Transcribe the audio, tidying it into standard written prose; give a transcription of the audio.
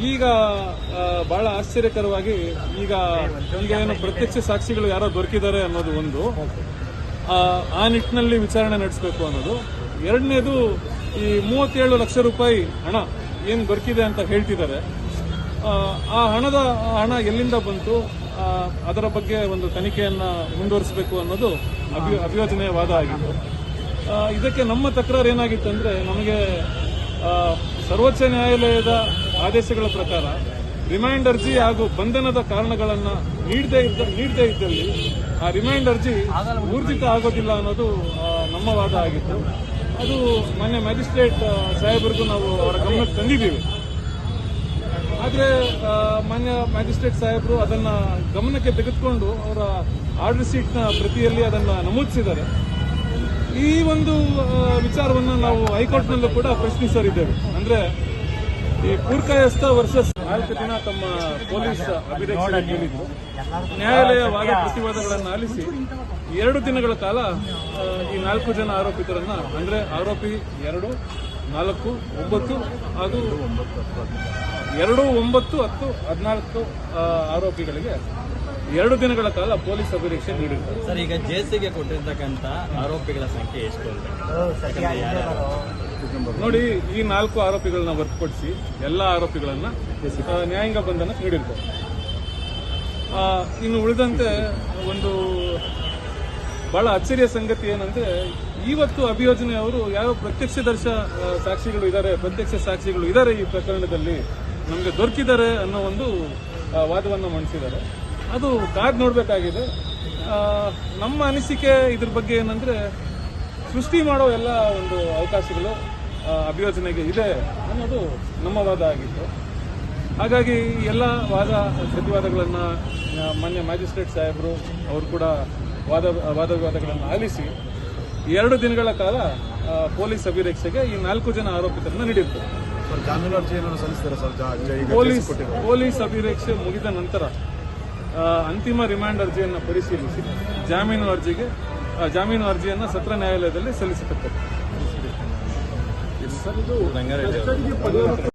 ಈಗ ಬಹಳ ಆಶ್ಚರ್ಯಕರವಾಗಿ ಈಗ ಏನು ಪ್ರತ್ಯಕ್ಷ ಸಾಕ್ಷಿಗಳು ಯಾರೋ ದೊರಕಿದ್ದಾರೆ ಅನ್ನೋದು ಒಂದು, ಆ ನಿಟ್ಟಿನಲ್ಲಿ ವಿಚಾರಣೆ ನಡೆಸಬೇಕು ಅನ್ನೋದು. ಎರಡನೇದು, ಈ 37 ಲಕ್ಷ ರೂಪಾಯಿ ಹಣ ಏನು ದೊರಕಿದೆ ಅಂತ ಹೇಳ್ತಿದ್ದಾರೆ. ಆ ಹಣ ಎಲ್ಲಿಂದ ಬಂತು, ಅದರ ಬಗ್ಗೆ ಒಂದು ತನಿಖೆಯನ್ನ ಮುಂದುವರಿಸಬೇಕು ಅನ್ನೋದು ಅಭಿಯೋಜನೆಯ ವಾದ ಆಗಿತ್ತು. ಇದಕ್ಕೆ ನಮ್ಮ ತಕರಾರು ಏನಾಗಿತ್ತು ಅಂದ್ರೆ, ನಮಗೆ ಸರ್ವೋಚ್ಚ ನ್ಯಾಯಾಲಯದ ಆದೇಶಗಳ ಪ್ರಕಾರ ರಿಮೈಂಡ್ ಅರ್ಜಿ ಹಾಗೂ ಬಂಧನದ ಕಾರಣಗಳನ್ನು ನೀಡದೇ ಇದ್ದಲ್ಲಿ ಆ ರಿಮೈಂಡ್ ಅರ್ಜಿ ಊರ್ಜಿತ ಆಗೋದಿಲ್ಲ ಅನ್ನೋದು ನಮ್ಮ ವಾದ ಆಗಿತ್ತು. ಅದು ಮೊನ್ನೆ ಮ್ಯಾಜಿಸ್ಟ್ರೇಟ್ ಸಾಹೇಬರಿಗೂ ನಾವು ಅವರ ಗಮನಕ್ಕೆ ತಂದಿದ್ದೀವಿ. ಆದರೆ ಮಾನ್ಯ ಮ್ಯಾಜಿಸ್ಟ್ರೇಟ್ ಸಾಹೇಬರು ಅದನ್ನ ಗಮನಕ್ಕೆ ತೆಗೆದುಕೊಂಡು ಅವರ ಆರ್ಡರ್ ಶೀಟ್ನ ಪ್ರತಿಯಲ್ಲಿ ಅದನ್ನು ನಮೂದಿಸಿದ್ದಾರೆ. ಈ ಒಂದು ವಿಚಾರವನ್ನು ನಾವು ಹೈಕೋರ್ಟ್ನಲ್ಲೂ ಕೂಡ ಪ್ರಶ್ನಿಸಲಿದ್ದೇವೆ. ಅಂದ್ರೆ ಈ ಪೂರ್ಕಾಯಸ್ಥ ವರ್ಸಸ್ 4 ದಿನ ತಮ್ಮ ಪೊಲೀಸ್ ಅಭಿರಕ್ಷಣೆ ಕೇಳಿದ್ರು. ನ್ಯಾಯಾಲಯ ವಾದ ಪ್ರತಿವಾದಗಳನ್ನು ಆಲಿಸಿ 2 ದಿನಗಳ ಕಾಲ ಈ 4 ಜನ ಆರೋಪಿತರನ್ನ, ಅಂದ್ರೆ ಆರೋಪಿ 2, 4, 9 ಹಾಗೂ 2, 9, 10, 14 ಆರೋಪಿಗಳಿಗೆ 2 ದಿನಗಳ ಕಾಲ ಪೊಲೀಸ್ ಅಭಿರಕ್ಷೆ ನೀಡಿದ್ದಾರೆ. ಸರ್, ಈಗ ಜೆಸಿಗೆ ಕೊಟ್ಟಿರ್ತಕ್ಕಂಥ ಆರೋಪಿಗಳ ಸಂಖ್ಯೆ ಎಷ್ಟು? ನೋಡಿ, ಈ 4 ಆರೋಪಿಗಳನ್ನ ಹೊರತುಪಡಿಸಿ ಎಲ್ಲ ಆರೋಪಿಗಳನ್ನ ನ್ಯಾಯಾಂಗ ಬಂಧನಕ್ಕೆ ನೀಡಿರ್ತಾರೆ. ಇನ್ನು ಉಳಿದಂತೆ ಒಂದು ಬಹಳ ಅಚ್ಚರಿಯ ಸಂಗತಿ ಏನಂದ್ರೆ, ಇವತ್ತು ಅಭಿಯೋಜನೆಯವರು ಯಾವ ಪ್ರತ್ಯಕ್ಷ ಸಾಕ್ಷಿಗಳು ಇದ್ದಾರೆ ಈ ಪ್ರಕರಣದಲ್ಲಿ ನಮಗೆ ದೊರಕಿದ್ದಾರೆ ಅನ್ನೋ ಒಂದು ವಾದವನ್ನು ಮಂಡಿಸಿದ್ದಾರೆ. ಅದು ಕಾದ್ ನೋಡಬೇಕಾಗಿದೆ. ನಮ್ಮ ಅನಿಸಿಕೆ ಇದ್ರ ಬಗ್ಗೆ ಏನಂದ್ರೆ, ಸೃಷ್ಟಿ ಮಾಡೋ ಎಲ್ಲ ಒಂದು ಅವಕಾಶಗಳು ಅಭಿಯೋಜನೆಗೆ ಇದೆ ಅನ್ನೋದು ನಮ್ಮ ವಾದ ಆಗಿತ್ತು. ಹಾಗಾಗಿ ಎಲ್ಲ ಪ್ರತಿವಾದಗಳನ್ನು ಮಾನ್ಯ ಮ್ಯಾಜಿಸ್ಟ್ರೇಟ್ ಸಾಹೇಬರು ಅವರು ಕೂಡ ವಾದಗಳನ್ನು ಆಲಿಸಿ 2 ದಿನಗಳ ಕಾಲ ಪೊಲೀಸ್ ಅಭಿರಕ್ಷೆಗೆ ಈ 4 ಜನ ಆರೋಪಿತರನ್ನ ನೀಡಿರ್ತಾರೆ. ಜಾಮೀನು ಅರ್ಜಿಯನ್ನು ಸಲ್ಲಿಸಿದ್ದಾರೆ ಸರ್. ಪೊಲೀಸ್ ಅಭಿರಕ್ಷೆ ಮುಗಿದ ನಂತರ ಅಂತಿಮ ರಿಮಾಂಡ್ ಅರ್ಜಿಯನ್ನು ಪರಿಶೀಲಿಸಿ ಜಾಮೀನು ಅರ್ಜಿಯನ್ನು ಸತ್ರ ನ್ಯಾಯಾಲಯದಲ್ಲಿ ಸಲ್ಲಿಸತಕ್ಕದ್ದು.